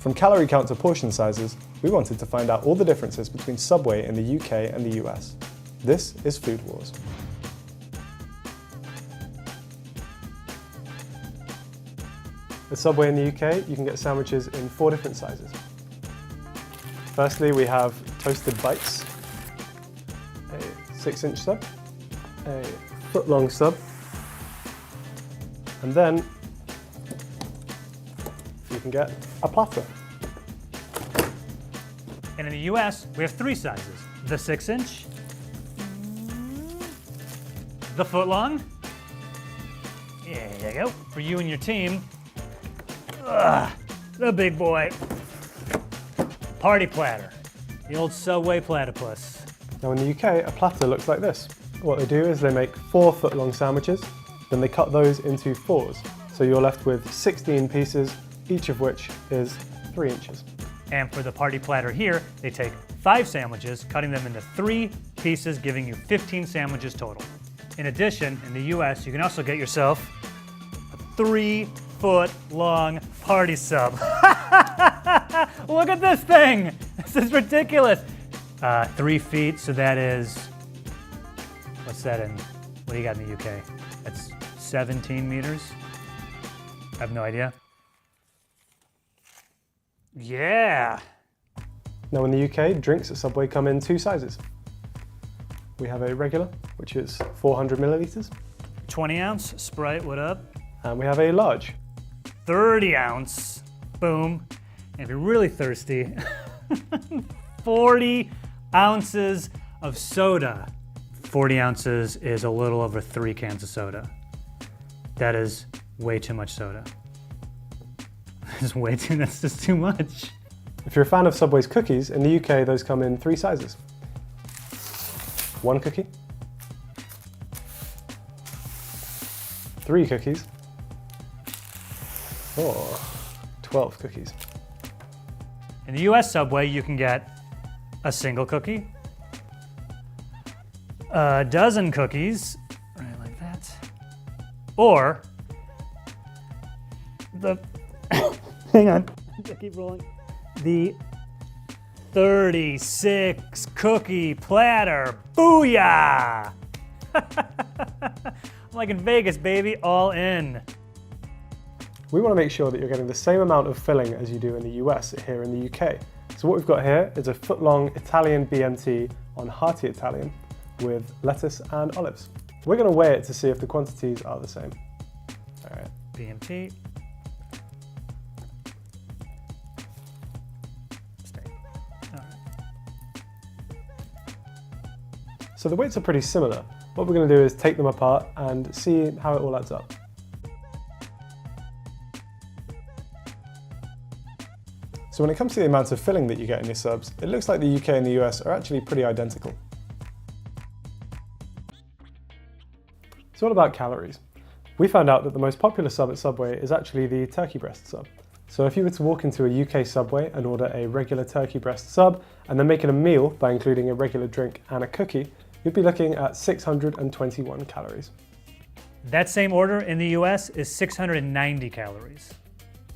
From calorie count to portion sizes, we wanted to find out all the differences between Subway in the UK and the US. This is Food Wars. At Subway in the UK, you can get sandwiches in 4 different sizes. Firstly, we have toasted bites, a 6-inch sub, a foot-long sub, and then you can get a platter. And in the US, we have 3 sizes. The 6-inch, the foot-long, there you go, for you and your team. The big boy, party platter, the old Subway platypus. Now in the UK, a platter looks like this. What they do is they make 4 foot-long sandwiches, then they cut those into 4s. So you're left with 16 pieces, each of which is 3 inches. And for the party platter here, they take 5 sandwiches, cutting them into 3 pieces, giving you 15 sandwiches total. In addition, in the US, you can also get yourself a 3-foot-long party sub. Look at this thing! This is ridiculous. 3 feet, so that is, what's that in, what do you got in the UK? That's 17 meters? I have no idea. Yeah. Now in the UK, drinks at Subway come in 2 sizes. We have a regular, which is 400 millilitres. 20 ounce, Sprite, what up? And we have a large. 30 ounce, boom. And if you're really thirsty, 40 ounces of soda. 40 ounces is a little over 3 cans of soda. That is way too much soda. That's just too much. If you're a fan of Subway's cookies, in the UK those come in 3 sizes. 1 cookie, 3 cookies, or 12 cookies. In the US Subway, you can get a single cookie, a dozen cookies, right like that, or the, hang on, I keep rolling, the 36 cookie platter, booyah! Like in Vegas, baby, all in. We want to make sure that you're getting the same amount of filling as you do in the US here in the UK. So what we've got here is a foot-long Italian BMT on hearty Italian with lettuce and olives. We're going to weigh it to see if the quantities are the same. All right. BMT. So the weights are pretty similar. What we're going to do is take them apart and see how it all adds up. So when it comes to the amount of filling that you get in your subs, it looks like the UK and the US are actually pretty identical. So what about calories? We found out that the most popular sub at Subway is actually the turkey breast sub. So if you were to walk into a UK Subway and order a regular turkey breast sub, and then make it a meal by including a regular drink and a cookie, you'd be looking at 621 calories. That same order in the US is 690 calories.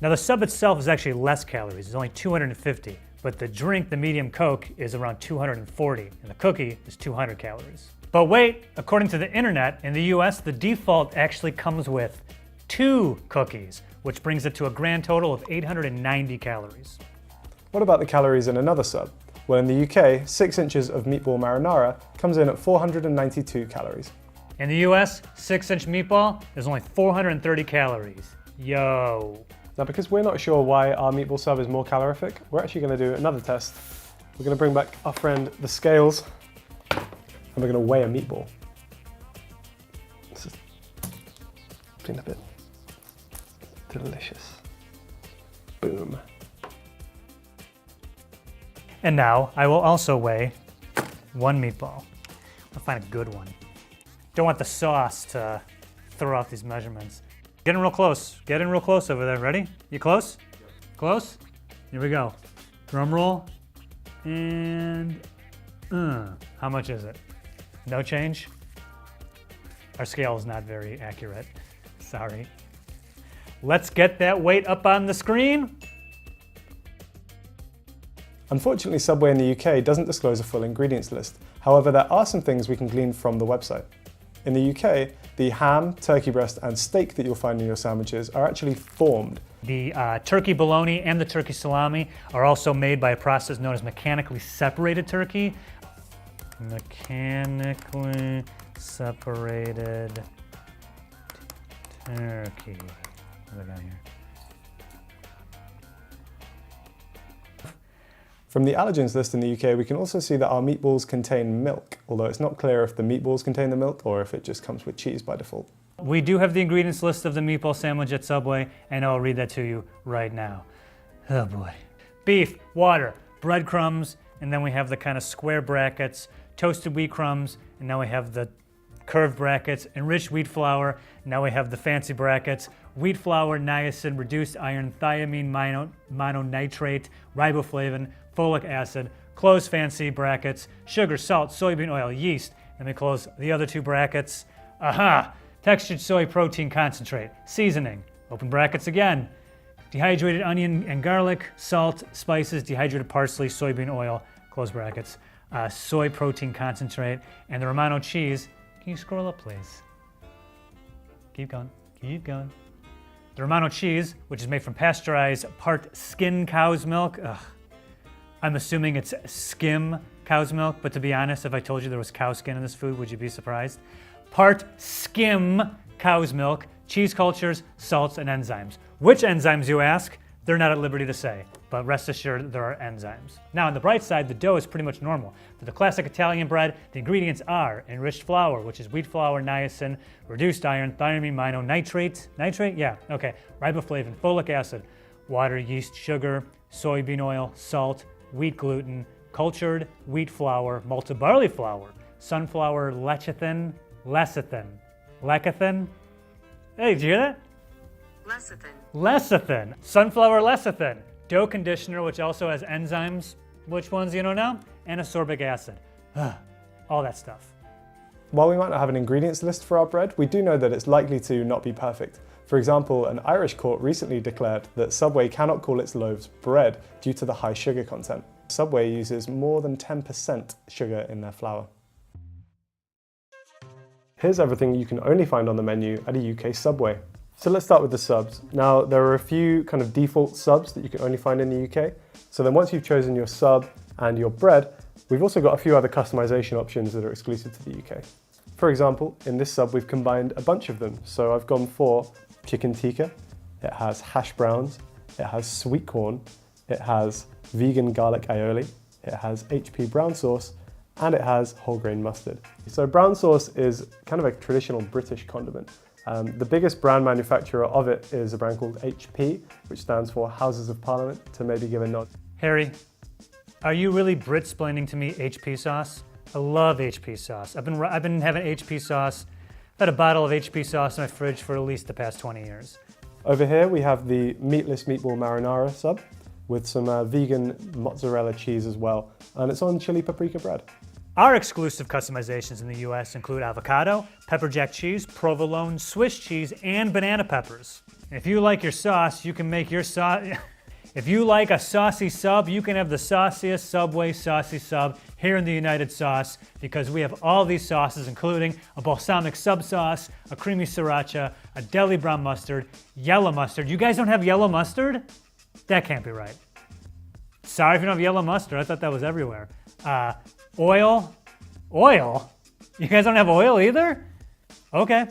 Now the sub itself is actually less calories, it's only 250, but the drink, the medium Coke, is around 240, and the cookie is 200 calories. But wait, according to the internet, in the US, the default actually comes with 2 cookies, which brings it to a grand total of 890 calories. What about the calories in another sub? Well, in the UK, 6 inches of meatball marinara comes in at 492 calories. In the US, 6-inch meatball is only 430 calories. Yo. Now, because we're not sure why our meatball sub is more calorific, we're actually going to do another test. We're going to bring back our friend the scales, and we're going to weigh a meatball. This is been a bit delicious. Boom. And now I will also weigh 1 meatball. I'll find a good one. Don't want the sauce to throw off these measurements. Getting real close. Getting real close over there. Ready? You close? Close? Here we go. Drum roll. And how much is it? No change? Our scale is not very accurate. Sorry. Let's get that weight up on the screen. Unfortunately, Subway in the UK doesn't disclose a full ingredients list. However, there are some things we can glean from the website. In the UK, the ham, turkey breast, and steak that you'll find in your sandwiches are actually formed. The turkey bologna and the turkey salami are also made by a process known as mechanically separated turkey. Mechanically separated turkey. What do I got here? From the allergens list in the UK, we can also see that our meatballs contain milk, although it's not clear if the meatballs contain the milk or if it just comes with cheese by default. We do have the ingredients list of the meatball sandwich at Subway, and I'll read that to you right now. Oh boy. Beef, water, breadcrumbs, and then we have the kind of square brackets, toasted wheat crumbs, and now we have the curved brackets, enriched wheat flour, now we have the fancy brackets, wheat flour, niacin, reduced iron, thiamine mononitrate, riboflavin, folic acid, close fancy brackets, sugar, salt, soybean oil, yeast. Let me close the other two brackets. Aha! Textured soy protein concentrate, seasoning, open brackets again, dehydrated onion and garlic, salt, spices, dehydrated parsley, soybean oil, close brackets, soy protein concentrate, and the Romano cheese. Can you scroll up, please? Keep going, keep going. The Romano cheese, which is made from pasteurized part skin cow's milk. Ugh. I'm assuming it's skim cow's milk, but to be honest, if I told you there was cow skin in this food, would you be surprised? Part skim cow's milk, cheese cultures, salts, and enzymes. Which enzymes, you ask? They're not at liberty to say, but rest assured there are enzymes. Now, on the bright side, the dough is pretty much normal. For the classic Italian bread, the ingredients are enriched flour, which is wheat flour, niacin, reduced iron, thiamine mononitrate, nitrate? Yeah, okay, riboflavin, folic acid, water, yeast, sugar, soybean oil, salt, wheat gluten, cultured wheat flour, malted barley flour, sunflower lecithin, lecithin. Hey, did you hear that? Lecithin. Sunflower lecithin. Dough conditioner, which also has enzymes. Which ones you don't know? And ascorbic acid. All that stuff. While we might not have an ingredients list for our bread, we do know that it's likely to not be perfect. For example, an Irish court recently declared that Subway cannot call its loaves bread due to the high sugar content. Subway uses more than 10% sugar in their flour. Here's everything you can only find on the menu at a UK Subway. So let's start with the subs. Now, there are a few kind of default subs that you can only find in the UK. So then once you've chosen your sub and your bread, we've also got a few other customization options that are exclusive to the UK. For example, in this sub, we've combined a bunch of them. So I've gone for chicken tikka, it has hash browns, it has sweet corn, it has vegan garlic aioli, it has HP brown sauce, and it has whole grain mustard. So brown sauce is kind of a traditional British condiment. The biggest brand manufacturer of it is a brand called HP, which stands for Houses of Parliament, to maybe give a nod. Harry, are you really Brit-splaining to me HP sauce? I love HP sauce. I've been having HP sauce. I've had a bottle of HP sauce in my fridge for at least the past 20 years. Over here we have the meatless meatball marinara sub with some vegan mozzarella cheese as well, and it's on chili paprika bread. Our exclusive customizations in the US include avocado, pepper jack cheese, provolone, Swiss cheese, and banana peppers. If you like your sauce, you can make your sauce. If you like a saucy sub, you can have the sauciest Subway saucy sub here in the United Sauce, because we have all these sauces, including a balsamic sub sauce, a creamy sriracha, a deli brown mustard, yellow mustard. You guys don't have yellow mustard? That can't be right. Sorry if you don't have yellow mustard. I thought that was everywhere. Oil? You guys don't have oil either? Okay.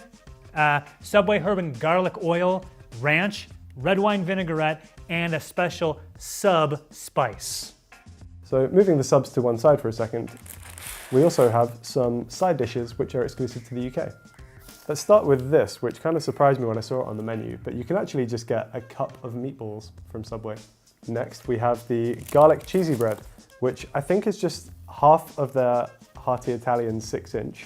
Subway herb and garlic oil, ranch, red wine vinaigrette, and a special sub spice. So moving the subs to one side for a second, we also have some side dishes which are exclusive to the UK. Let's start with this, which kind of surprised me when I saw it on the menu, but you can actually just get a cup of meatballs from Subway. Next, we have the garlic cheesy bread, which I think is just half of their hearty Italian 6-inch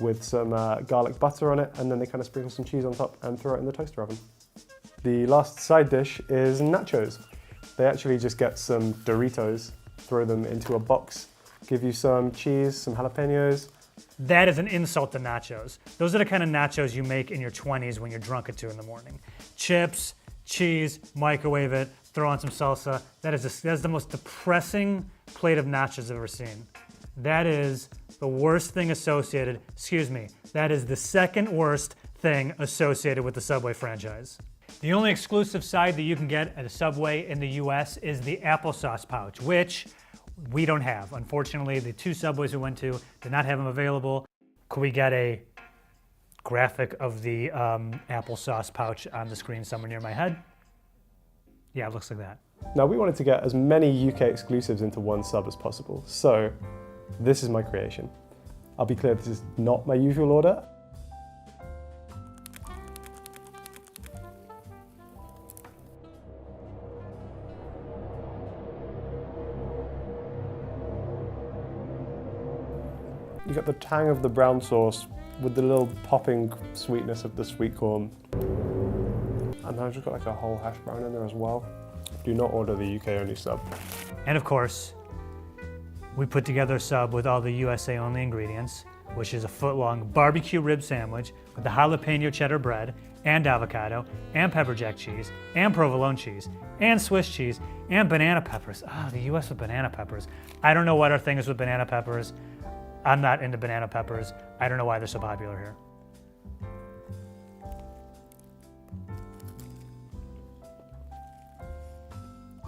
with some garlic butter on it, and then they kind of sprinkle some cheese on top and throw it in the toaster oven. The last side dish is nachos. They actually just get some Doritos, throw them into a box, give you some cheese, some jalapenos. That is an insult to nachos. Those are the kind of nachos you make in your 20s when you're drunk at 2 in the morning. Chips, cheese, microwave it, throw on some salsa. That is the most depressing plate of nachos I've ever seen. That is the worst thing associated, excuse me, that is the second worst thing associated with the Subway franchise. The only exclusive side that you can get at a Subway in the US is the applesauce pouch, which we don't have. Unfortunately, the 2 Subways we went to did not have them available. Could we get a graphic of the applesauce pouch on the screen somewhere near my head? Yeah, it looks like that. Now we wanted to get as many UK exclusives into one sub as possible, so this is my creation. I'll be clear, this is not my usual order. You got the tang of the brown sauce with the little popping sweetness of the sweet corn. And I've just got like a whole hash brown in there as well. Do not order the UK only sub. And of course, we put together a sub with all the USA only ingredients, which is a foot-long barbecue rib sandwich with the jalapeno cheddar bread and avocado and pepper jack cheese and provolone cheese and Swiss cheese and banana peppers. Ah, the US with banana peppers. I don't know what our thing is with banana peppers. I'm not into banana peppers. I don't know why they're so popular here.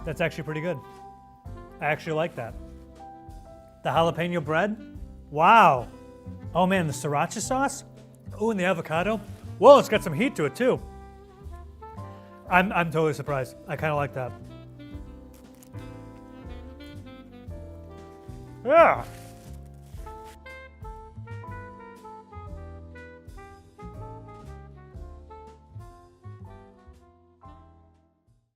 That's actually pretty good. I actually like that. The jalapeno bread, wow. Oh man, the sriracha sauce. Oh, and the avocado. Whoa, it's got some heat to it too. I'm totally surprised. I kind of like that. Yeah.